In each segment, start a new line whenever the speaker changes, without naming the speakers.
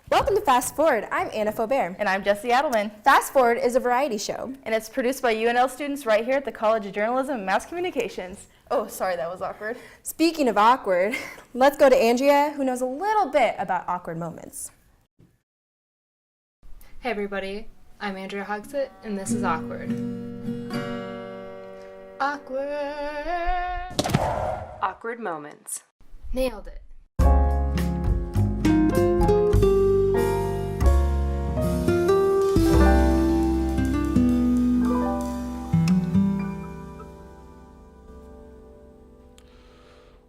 Welcome to Fast Forward. I'm Anna Faubert.
And I'm Jessie Adelman.
Fast Forward is a variety show.
And it's produced by UNL students right here at the College of Journalism and Mass Communications. Oh, sorry, that was awkward.
Speaking of awkward, let's go to Andrea, who knows a little bit about awkward moments.
Hey everybody, I'm Andrea Hogsett, and this is Awkward. Awkward.
Awkward moments.
Nailed it.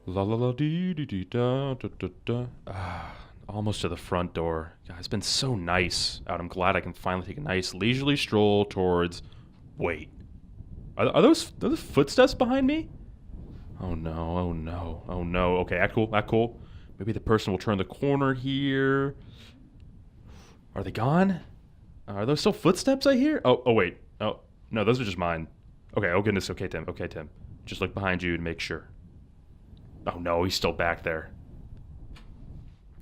La la la dee dee dee da da da da. Almost to the front door. God, it's been so nice out. I'm glad I can finally take a nice leisurely stroll towards. Wait, are those footsteps behind me? Oh no! Oh no! Oh no! Okay, act cool. Act cool. Maybe the person will turn the corner here. Are they gone? Are those still footsteps I hear? Oh wait. Oh no, those are just mine. Okay. Oh goodness. Okay, Tim. Okay, Tim. Just look behind you to make sure. Oh no, he's still back there.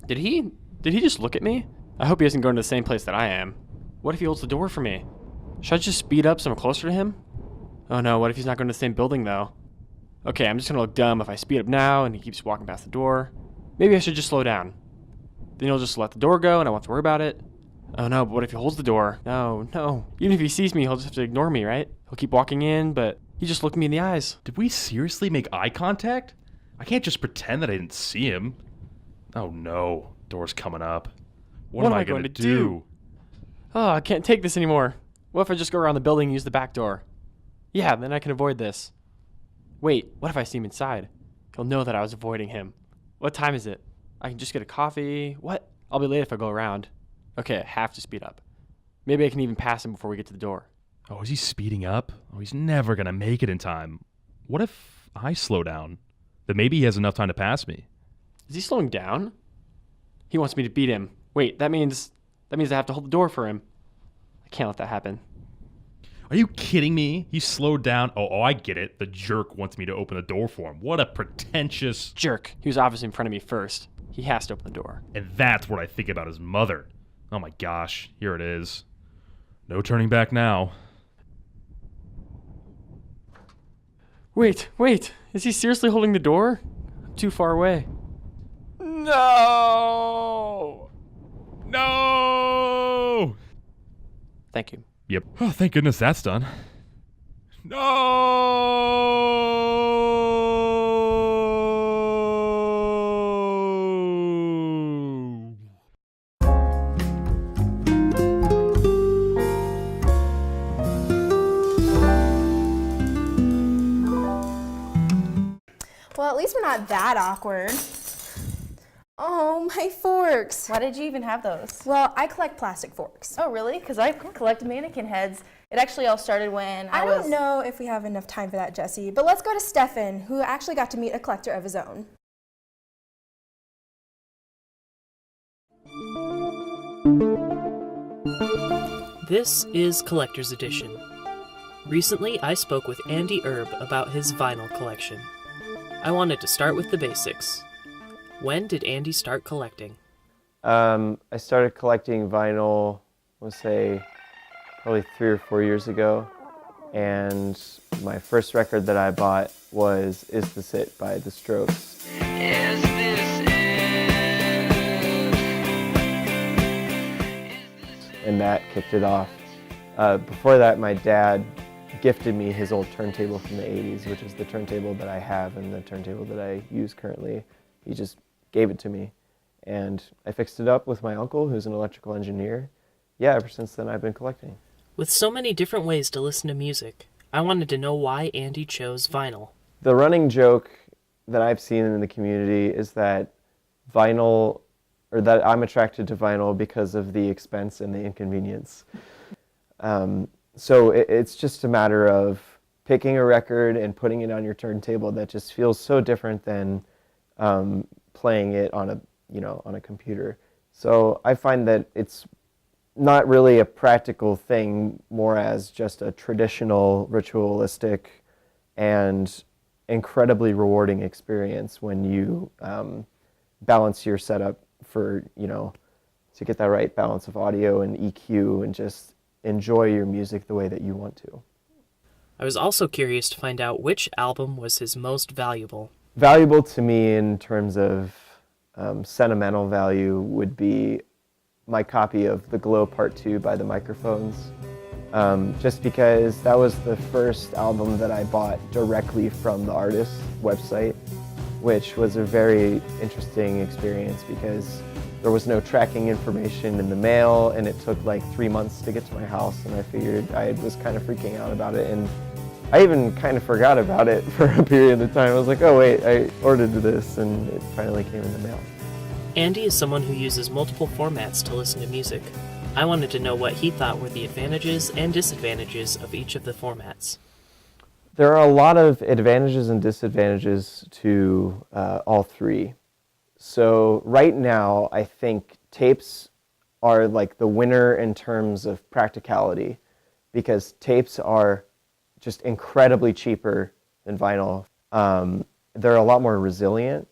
Did he just look at me? I hope he isn't going to the same place that I am. What if he holds the door for me? Should I just speed up so I'm closer to him? Oh no, what if he's not going to the same building though? Okay, I'm just going to look dumb if I speed up now and he keeps walking past the door. Maybe I should just slow down. Then he'll just let the door go and I won't have to worry about it. Oh no, but what if he holds the door? No. Even if he sees me, he'll just have to ignore me, right? He'll keep walking in, but he just looked me in the eyes.
Did we seriously make eye contact? I can't just pretend that I didn't see him. Oh no, door's coming up. What am I going to do?
Oh, I can't take this anymore. What if I just go around the building and use the back door? Yeah, then I can avoid this. Wait, what if I see him inside? He'll know that I was avoiding him. What time is it? I can just get a coffee. What? I'll be late if I go around. Okay, I have to speed up. Maybe I can even pass him before we get to the door.
Oh, is he speeding up? Oh, he's never going to make it in time. What if I slow down? Then maybe he has enough time to pass me.
Is he slowing down? He wants me to beat him. Wait, that means I have to hold the door for him. I can't let that happen.
Are you kidding me? He slowed down. Oh, I get it. The jerk wants me to open the door for him. What a pretentious
jerk. He was obviously in front of me first. He has to open the door.
And that's what I think about his mother. Oh my gosh, here it is. No turning back now.
Wait. Is he seriously holding the door? I'm too far away.
No!
Thank you.
Yep. Oh, thank goodness that's done. No!
Well, at least we're not that awkward. Oh, my forks.
Why did you even have those?
Well, I collect plastic forks.
Oh, really? Because I collect mannequin heads. It actually all started when
I don't know if we have enough time for that, Jessie, but let's go to Stefan, who actually got to meet a collector of his own.
This is Collector's Edition. Recently, I spoke with Andy Erb about his vinyl collection. I wanted to start with the basics. When did Andy start collecting?
I started collecting vinyl, let's say, probably 3 or 4 years ago. And my first record that I bought was Is This It by The Strokes. Is this it? And that kicked it off. Before that, my dad gifted me his old turntable from the 80s, which is the turntable that I have and the turntable that I use currently. He just gave it to me, and I fixed it up with my uncle, who's an electrical engineer. Yeah, ever since then I've been collecting.
With so many different ways to listen to music, I wanted to know why Andy chose vinyl.
The running joke that I've seen in the community is that vinyl, or that I'm attracted to vinyl because of the expense and the inconvenience. So it's just a matter of picking a record and putting it on your turntable that just feels so different than playing it on a computer. So I find that it's not really a practical thing, more as just a traditional, ritualistic, and incredibly rewarding experience when you balance your setup for to get that right balance of audio and EQ and just enjoy your music the way that you want to.
I was also curious to find out which album was his most valuable.
Valuable to me in terms of sentimental value would be my copy of The Glow Part 2 by the Microphones. Just because that was the first album that I bought directly from the artist's website, which was a very interesting experience because there was no tracking information in the mail, and it took like 3 months to get to my house, and I figured I was kind of freaking out about it, and I even kind of forgot about it for a period of time. I was like, oh wait, I ordered this, and it finally came in the mail.
Andy is someone who uses multiple formats to listen to music. I wanted to know what he thought were the advantages and disadvantages of each of the formats.
There are a lot of advantages and disadvantages to all three. So right now, I think tapes are like the winner in terms of practicality, because tapes are just incredibly cheaper than vinyl. They're a lot more resilient.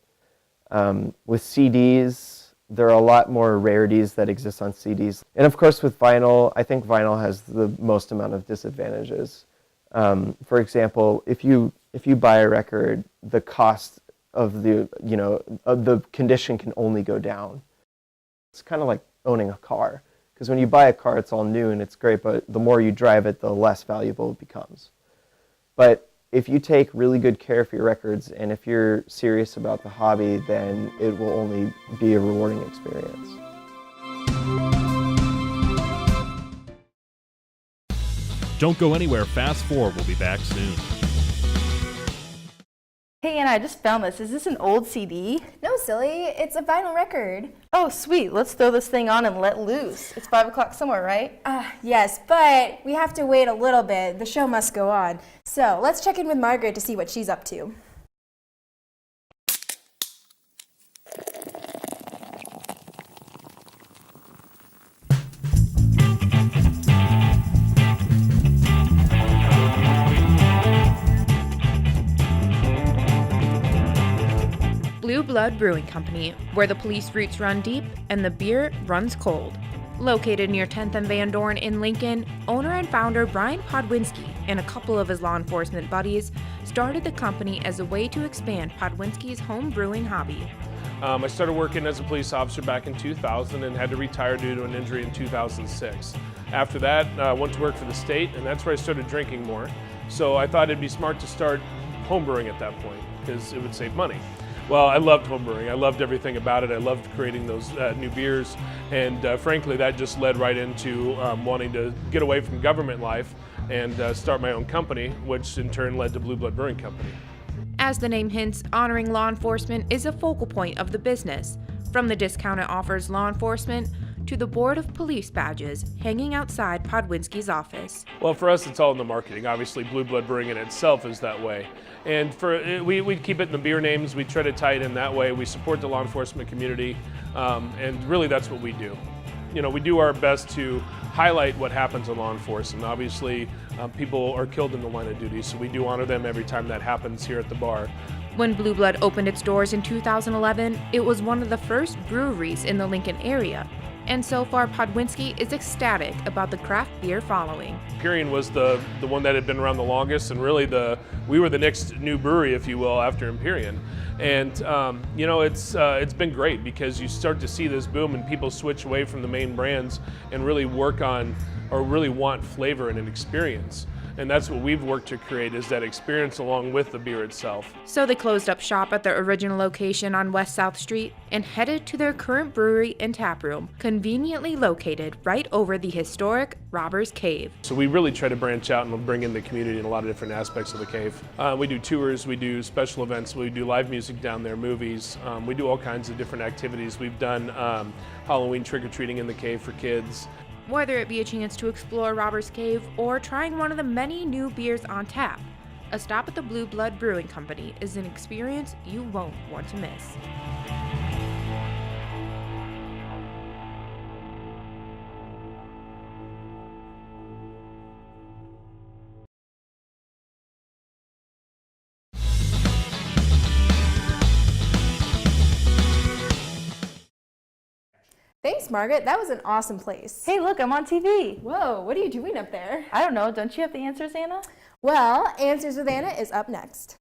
With CDs, there are a lot more rarities that exist on CDs. And of course with vinyl, I think vinyl has the most amount of disadvantages. For example, if you buy a record, the cost of the condition can only go down. It's kind of like owning a car, because when you buy a car, it's all new and it's great, but the more you drive it, the less valuable it becomes. But if you take really good care of your records, and if you're serious about the hobby, then it will only be a rewarding experience.
Don't go anywhere. Fast Forward will be back soon.
Hey, Anna, I just found this. Is this an old CD?
No, silly, it's a vinyl record.
Oh, sweet. Let's throw this thing on and let loose. It's 5 o'clock somewhere, right?
Yes, but we have to wait a little bit. The show must go on. So let's check in with Margaret to see what she's up to.
Blue Blood Brewing Company, where the police roots run deep and the beer runs cold. Located near 10th and Van Dorn in Lincoln, owner and founder Brian Podwinski and a couple of his law enforcement buddies started the company as a way to expand Podwinski's home brewing hobby.
I started working as a police officer back in 2000 and had to retire due to an injury in 2006. After that, I went to work for the state, and that's where I started drinking more. So I thought it'd be smart to start home brewing at that point, because it would save money. Well, I loved homebrewing. I loved everything about it. I loved creating those new beers, and frankly, that just led right into wanting to get away from government life and start my own company, which in turn led to Blue Blood Brewing Company.
As the name hints, honoring law enforcement is a focal point of the business, from the discount it offers law enforcement to the Board of Police badges hanging outside Podwinski's office.
Well, for us, it's all in the marketing. Obviously, Blue Blood Brewing in itself is that way. And we keep it in the beer names. We try to tie it in that way. We support the law enforcement community, and really that's what we do. You know, we do our best to highlight what happens in law enforcement. Obviously, people are killed in the line of duty, so we do honor them every time that happens here at the bar.
When Blue Blood opened its doors in 2011, it was one of the first breweries in the Lincoln area. And so far, Podwinski is ecstatic about the craft beer following.
Empyrean was the one that had been around the longest, and really we were the next new brewery, if you will, after Empyrean. And you know, it's been great because you start to see this boom and people switch away from the main brands and really work on, or really want flavor and an experience. And that's what we've worked to create, is that experience along with the beer itself.
So they closed up shop at their original location on West South Street and headed to their current brewery and tap room, conveniently located right over the historic Robbers Cave.
So we really try to branch out and bring in the community in a lot of different aspects of the cave. We do tours, we do special events, we do live music down there, movies. We do all kinds of different activities. We've done Halloween trick-or-treating in the cave for kids.
Whether it be a chance to explore Robbers Cave or trying one of the many new beers on tap, a stop at the Blue Blood Brewing Company is an experience you won't want to miss.
Thanks, Margaret. That was an awesome place.
Hey, look, I'm on TV.
Whoa, what are you doing up there?
I don't know. Don't you have the answers, Anna?
Well, Answers with Anna is up next.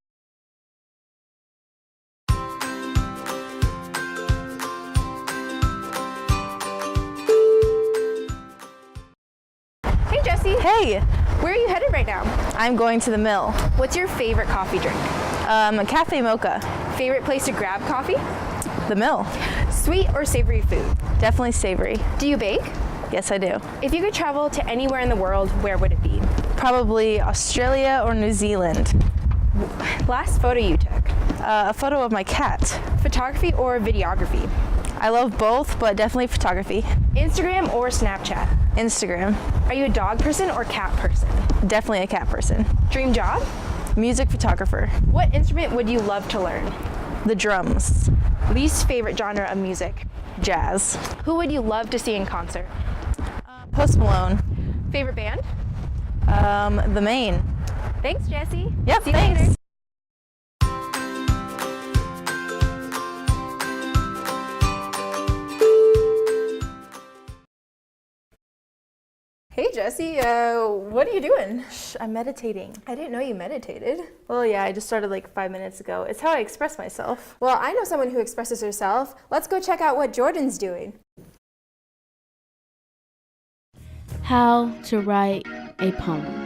Hey, Jesse.
Hey,
Where are you headed right now?
I'm going to the mill.
What's your favorite coffee drink?
A cafe mocha.
Favorite place to grab coffee?
The mill.
Sweet or savory food?
Definitely savory.
Do you bake?
Yes, I do.
If you could travel to anywhere in the world, where would it be?
Probably Australia or New Zealand.
Last photo you took?
A photo of my cat.
Photography or videography?
I love both, but definitely photography.
Instagram or Snapchat?
Instagram.
Are you a dog person or cat person?
Definitely a cat person.
Dream job?
Music photographer.
What instrument would you love to learn?
The drums.
Least favorite genre of music?
Jazz.
Who would you love to see in concert?
Post Malone.
Favorite band?
The Maine.
Thanks, Jesse.
Yep,
See you
thanks.
later. Hey, Jesse. What are you doing?
I'm meditating.
I didn't know you meditated.
Well, yeah, I just started like 5 minutes ago. It's how I express myself.
Well, I know someone who expresses herself. Let's go check out what Jordan's doing.
How to write a poem.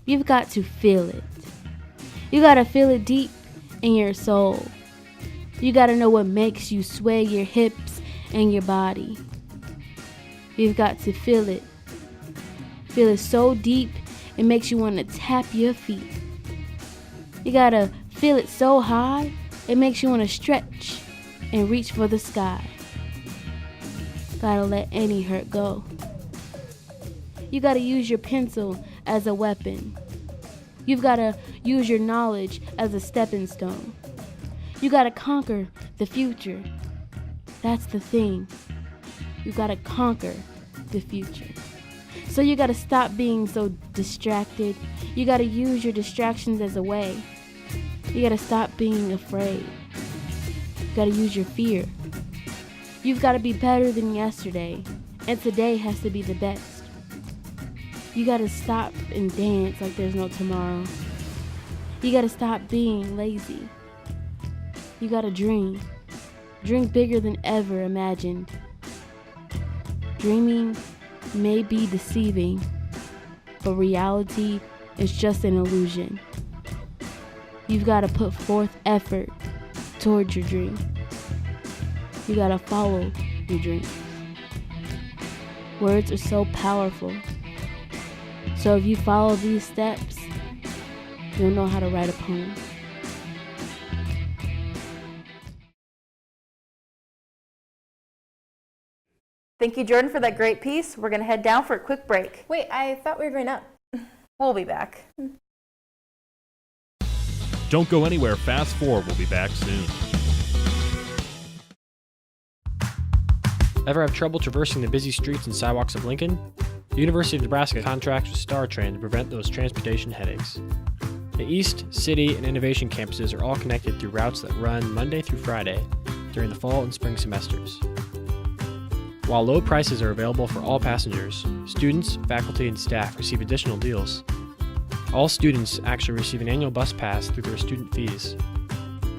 You've got to feel it. You gotta feel it deep in your soul. You gotta know what makes you sway your hips and your body. You've got to feel it. Feel it so deep, it makes you want to tap your feet. You gotta feel it so high, it makes you want to stretch and reach for the sky. Gotta let any hurt go. You gotta use your pencil as a weapon. You've gotta use your knowledge as a stepping stone. You gotta conquer the future. That's the thing. You gotta conquer the future. So you gotta stop being so distracted. You gotta use your distractions as a way. You gotta stop being afraid. You gotta use your fear. You've gotta be better than yesterday, and today has to be the best. You gotta stop and dance like there's no tomorrow. You gotta stop being lazy. You gotta dream. Dream bigger than ever imagined. Dreaming may be deceiving, but reality is just an illusion. You've got to put forth effort towards your dream. You got to follow your dreams. Words are so powerful. So if you follow these steps, you'll know how to write a poem.
Thank you, Jordan, for that great piece. We're going to head down for a quick break.
Wait, I thought we were going up.
We'll be back.
Don't go anywhere. Fast Forward will be back soon.
Ever have trouble traversing the busy streets and sidewalks of Lincoln? The University of Nebraska contracts with StarTrain to prevent those transportation headaches. The East, City, and Innovation campuses are all connected through routes that run Monday through Friday during the fall and spring semesters. While low prices are available for all passengers, students, faculty, and staff receive additional deals. All students actually receive an annual bus pass through their student fees.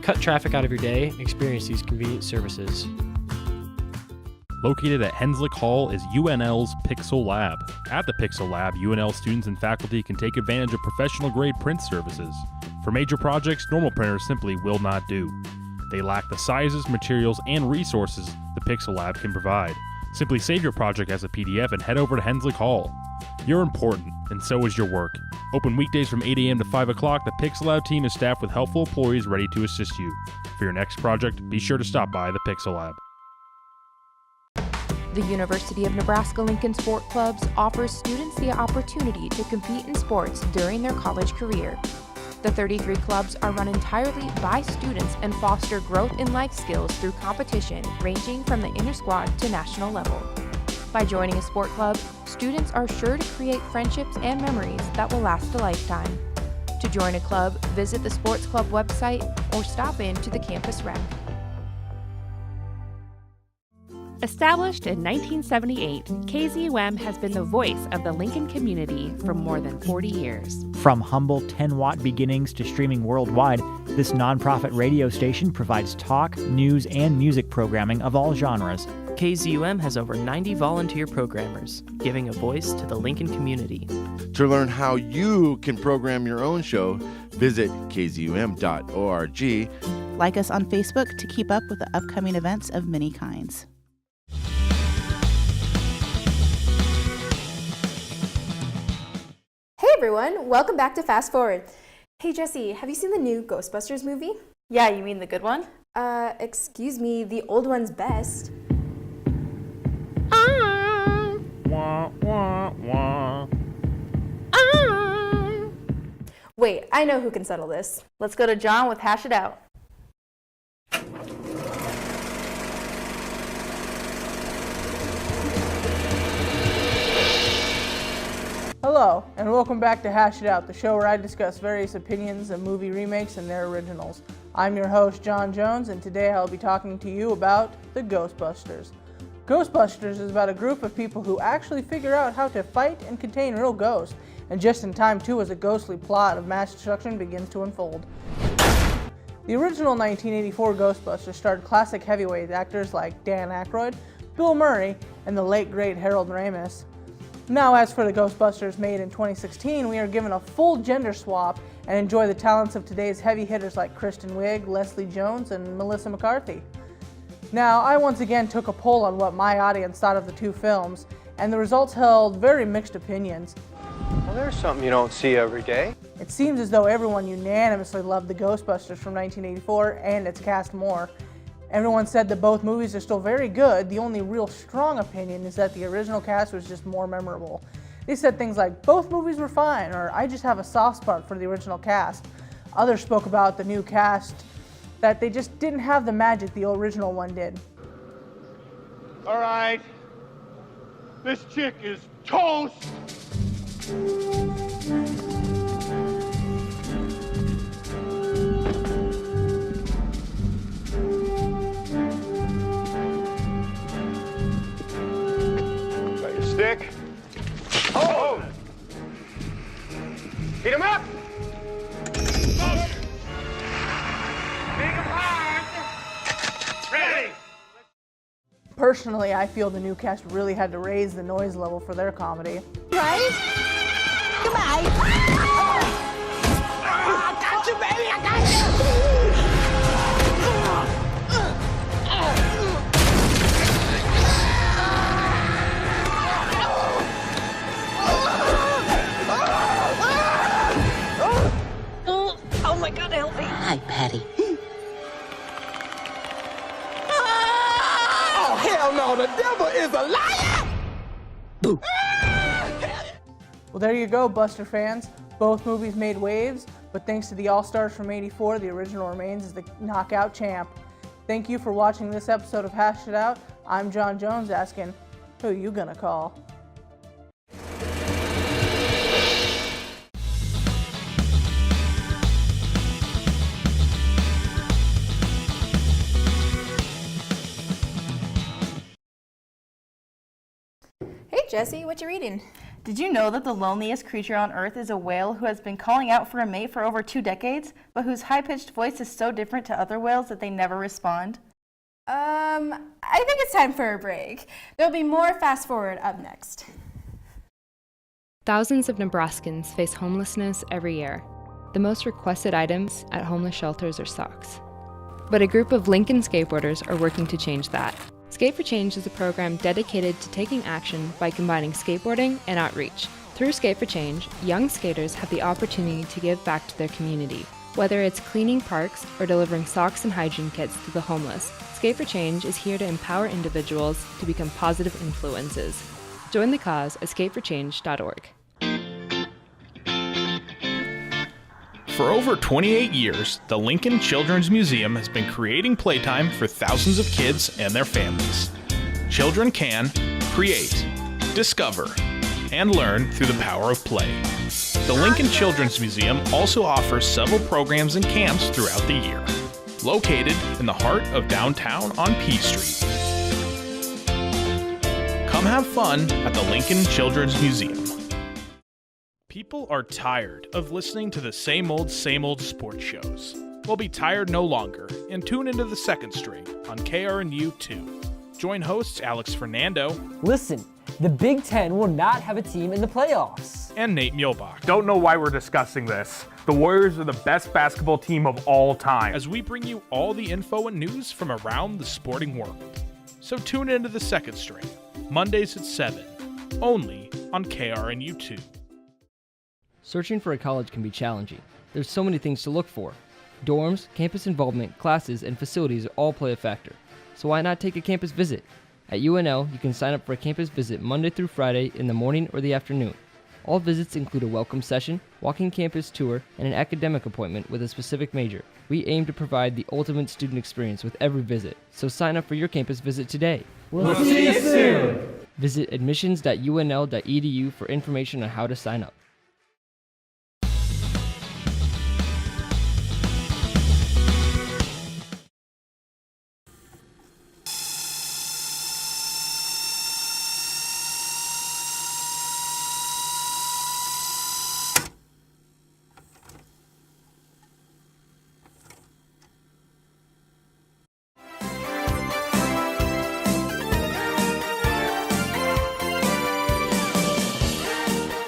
Cut traffic out of your day and experience these convenient services.
Located at Henslick Hall is UNL's Pixel Lab. At the Pixel Lab, UNL students and faculty can take advantage of professional-grade print services. For major projects, normal printers simply will not do. They lack the sizes, materials, and resources the Pixel Lab can provide. Simply save your project as a PDF and head over to Henslick Hall. You're important, and so is your work. Open weekdays from 8 a.m. to 5 o'clock, the Pixel Lab team is staffed with helpful employees ready to assist you. For your next project, be sure to stop by the Pixel Lab.
The University of Nebraska-Lincoln Sport Clubs offers students the opportunity to compete in sports during their college career. The 33 clubs are run entirely by students and foster growth in life skills through competition ranging from the inter squad to national level. By joining a sport club, students are sure to create friendships and memories that will last a lifetime. To join a club, visit the sports club website or stop in to the campus rec.
Established in 1978, KZUM has been the voice of the Lincoln community for more than 40 years.
From humble 10-watt beginnings to streaming worldwide, this nonprofit radio station provides talk, news, and music programming of all genres.
KZUM has over 90 volunteer programmers, giving a voice to the Lincoln community.
To learn how you can program your own show, visit kzum.org.
Like us on Facebook to keep up with the upcoming events of many kinds.
Hey everyone, welcome back to Fast Forward. Hey Jesse, have you seen the new Ghostbusters movie?
Yeah, you mean the good one?
Excuse me, the old one's best.
Wah, wah, wah.
Wait, I know who can settle this.
Let's go to John with Hash It Out.
Hello, and welcome back to Hash It Out, the show where I discuss various opinions of movie remakes and their originals. I'm your host, John Jones, and today I'll be talking to you about the Ghostbusters. Ghostbusters is about a group of people who actually figure out how to fight and contain real ghosts, and just in time too as a ghostly plot of mass destruction begins to unfold. The original 1984 Ghostbusters starred classic heavyweight actors like Dan Aykroyd, Bill Murray, and the late great Harold Ramis. Now, as for the Ghostbusters made in 2016, we are given a full gender swap and enjoy the talents of today's heavy hitters like Kristen Wiig, Leslie Jones, and Melissa McCarthy. Now, I once again took a poll on what my audience thought of the two films, and the results held very mixed opinions.
Well, there's something you don't see every day.
It seems as though everyone unanimously loved the Ghostbusters from 1984 and its cast more. Everyone said that both movies are still very good. The only real strong opinion is that the original cast was just more memorable. They said things like, both movies were fine, or I just have a soft spot for the original cast. Others spoke about the new cast, that they just didn't have the magic the original one did.
All right, this chick is toast. Stick. Oh! Heat him up! Ready!
Personally, I feel the new cast really had to raise the noise level for their comedy.
Right? Goodbye. I got you, baby! I got you! Oh my God, help me. Hi, Patty.
Oh, hell no, the devil is a liar!
Boo. Well, there you go, Buster fans. Both movies made waves, but thanks to the All-Stars from '84, the original remains as the knockout champ. Thank you for watching this episode of Hash It Out. I'm John Jones asking, who you gonna call?
Hey Jesse, what you reading?
Did you know that the loneliest creature on Earth is a whale who has been calling out for a mate for over 2 decades, but whose high-pitched voice is so different to other whales that they never respond?
I think it's time for a break. There'll be more Fast Forward up next.
Thousands of Nebraskans face homelessness every year. The most requested items at homeless shelters are socks. But a group of Lincoln skateboarders are working to change that. Skate for Change is a program dedicated to taking action by combining skateboarding and outreach. Through Skate for Change, young skaters have the opportunity to give back to their community. Whether it's cleaning parks or delivering socks and hygiene kits to the homeless, Skate for Change is here to empower individuals to become positive influences. Join the cause at skateforchange.org.
For over 28 years, the Lincoln Children's Museum has been creating playtime for thousands of kids and their families. Children can create, discover, and learn through the power of play. The Lincoln Children's Museum also offers several programs and camps throughout the year. Located in the heart of downtown on P Street. Come have fun at the Lincoln Children's Museum. People are tired of listening to the same old sports shows. We'll be tired no longer and tune into the Second String on KRNU2. Join hosts Alex Fernando.
Listen, the Big Ten will not have a team in the playoffs.
And Nate Muehlbach.
Don't know why we're discussing this. The Warriors are the best basketball team of all time.
As we bring you all the info and news from around the sporting world. So tune into the Second String, Mondays at 7, only on KRNU2.
Searching for a college can be challenging. There's so many things to look for. Dorms, campus involvement, classes, and facilities all play a factor. So why not take a campus visit? At UNL, you can sign up for a campus visit Monday through Friday in the morning or the afternoon. All visits include a welcome session, walking campus tour, and an academic appointment with a specific major. We aim to provide the ultimate student experience with every visit, so sign up for your campus visit today.
We'll see you soon!
Visit admissions.unl.edu for information on how to sign up.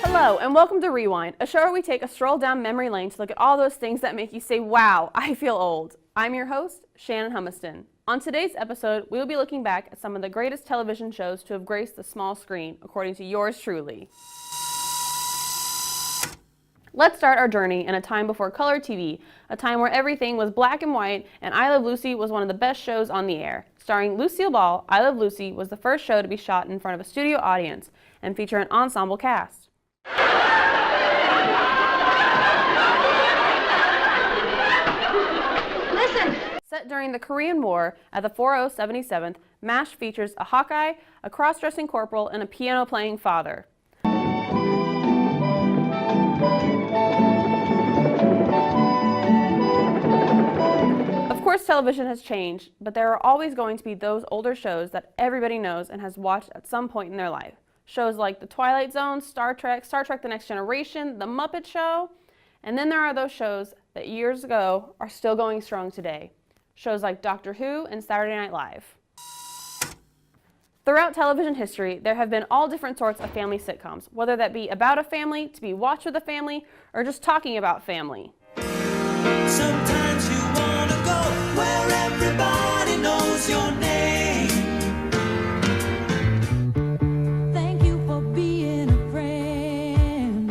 Hello, and welcome to Rewind, a show where we take a stroll down memory lane to look at all those things that make you say, wow, I feel old. I'm your host, Shannon Humiston. On today's episode, we will be looking back at some of the greatest television shows to have graced the small screen, according to yours truly. Let's start our journey in a time before color TV, a time where everything was black and white, and I Love Lucy was one of the best shows on the air. Starring Lucille Ball, I Love Lucy was the first show to be shot in front of a studio audience and feature an ensemble cast.
Listen!
Set during the Korean War at the 4077th, MASH features a Hawkeye, a cross-dressing corporal, and a piano-playing father. Of course, television has changed, but there are always going to be those older shows that everybody knows and has watched at some point in their life. Shows like The Twilight Zone, Star Trek, Star Trek The Next Generation, The Muppet Show, and then there are those shows that years ago are still going strong today. Shows like Doctor Who and Saturday Night Live. Throughout television history, there have been all different sorts of family sitcoms, whether that be about a family, to be watched with a family, or just talking about family.
Sometimes you wanna go where everybody knows your name. Thank you for being a friend.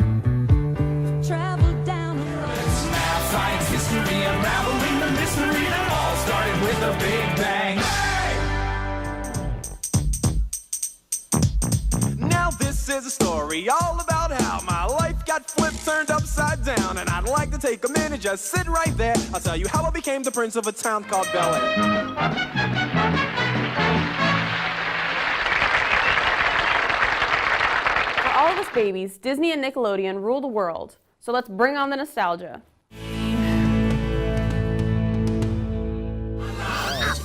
Travel down the road. It's math, science, history, unraveling the mystery that all started with a big bang. Hey! Now this is a story all about how my life got flipped, turned upside down, and I'd like to take a minute, just sit right there. I'll tell you how I became the prince of a town called Bel Air.
For all of us babies, Disney and Nickelodeon rule the world, so let's bring on the nostalgia.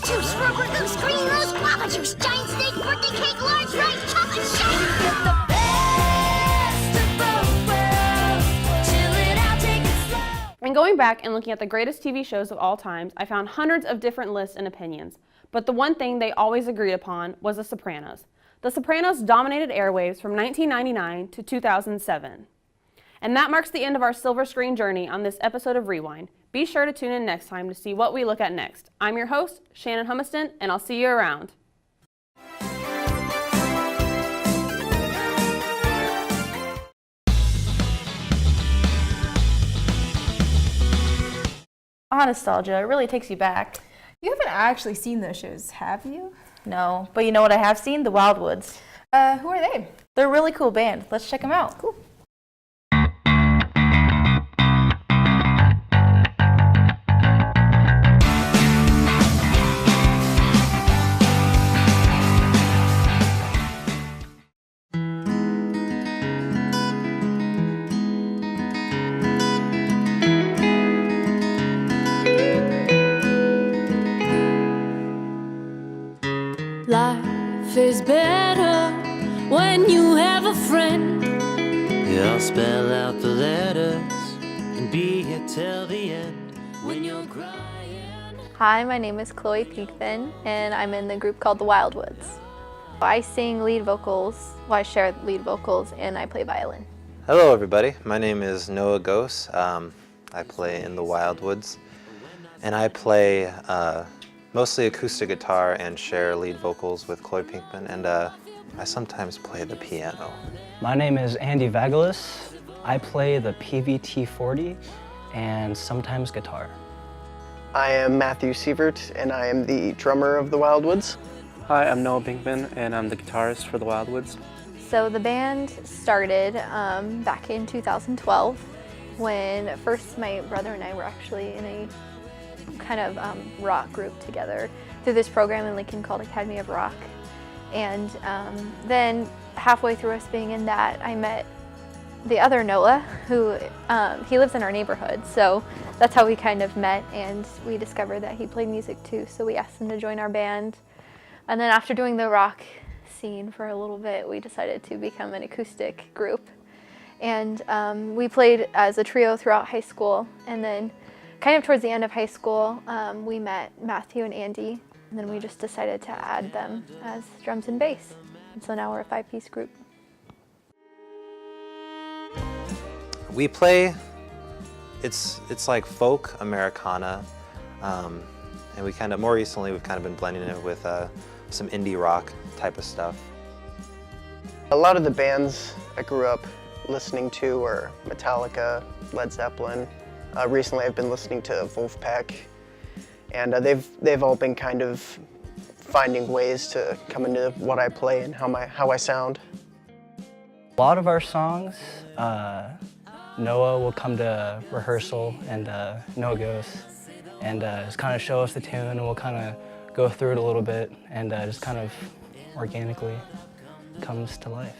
Juice, rubber, goose, green rose, guava juice, giant steak, birthday cake, large rice, chocolate shake. You get the best of both worlds. Chill it out, take it slow.
And going back and looking at the greatest TV shows of all times, I found hundreds of different lists and opinions. But the one thing they always agreed upon was The Sopranos. The Sopranos dominated airwaves from 1999 to 2007. And that marks the end of our silver screen journey on this episode of Rewind. Be sure to tune in next time to see what we look at next. I'm your host, Shannon Humiston, and I'll see you around.
Nostalgia, it really takes you back.
You haven't actually seen those shows, have you?
No, but you know what I have seen? The Wildwoods.
Who are they?
They're a really cool band. Let's check them out.
Cool.
Spell out the letters and be it till the end when you're crying.
Hi, my name is Chloe Pinkman, and I'm in the group called the Wildwoods. I sing lead vocals, well, I share lead vocals, and I play violin.
Hello everybody, my name is Noah Gose. I play in the Wildwoods, and I play mostly acoustic guitar and share lead vocals with Chloe Pinkman, and I sometimes play the piano.
My name is Andy Vagalis. I play the PVT-40 and sometimes guitar.
I am Matthew Sievert, and I am the drummer of the Wildwoods.
Hi, I'm Noah Pinkman, and I'm the guitarist for the Wildwoods.
So the band started back in 2012 when first my brother and I were actually in a kind of rock group together through this program in Lincoln called Academy of Rock. And then halfway through us being in that, I met the other Noah, who he lives in our neighborhood. So that's how we kind of met, and we discovered that he played music too. So we asked him to join our band. And then after doing the rock scene for a little bit, we decided to become an acoustic group. And we played as a trio throughout high school. And then kind of towards the end of high school, we met Matthew and Andy. And then we just decided to add them as drums and bass. And so now we're a 5-piece group.
We play, it's like folk Americana, and we kind of, more recently, we've kind of been blending it with some indie rock type of stuff.
A lot of the bands I grew up listening to were Metallica, Led Zeppelin. Recently I've been listening to Wolfpack, and they've all been kind of finding ways to come into what I play and how I sound.
A lot of our songs, Noah will come to rehearsal, and Noah goes and just kind of show us the tune, and we'll kind of go through it a little bit, and just kind of organically comes to life.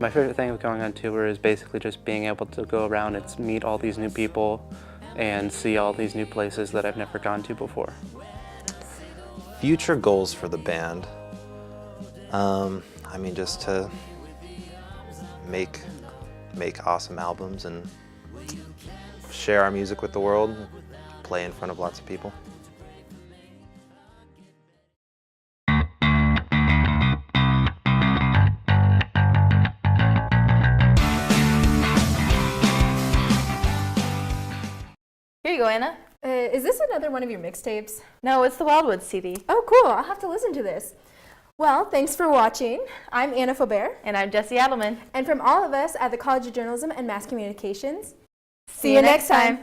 My favorite thing of going on tour is basically just being able to go around and meet all these new people and see all these new places that I've never gone to before.
Future goals for the band, I mean, just to make awesome albums and share our music with the world, play in front of lots of people.
Here you go, Anna.
Is this another one of your mixtapes?
No, it's the Wildwoods CD.
Oh, cool. I'll have to listen to this. Well, thanks for watching. I'm Anna Faubert.
And I'm Jessie Adelman.
And from all of us at the College of Journalism and Mass Communications,
see you next time.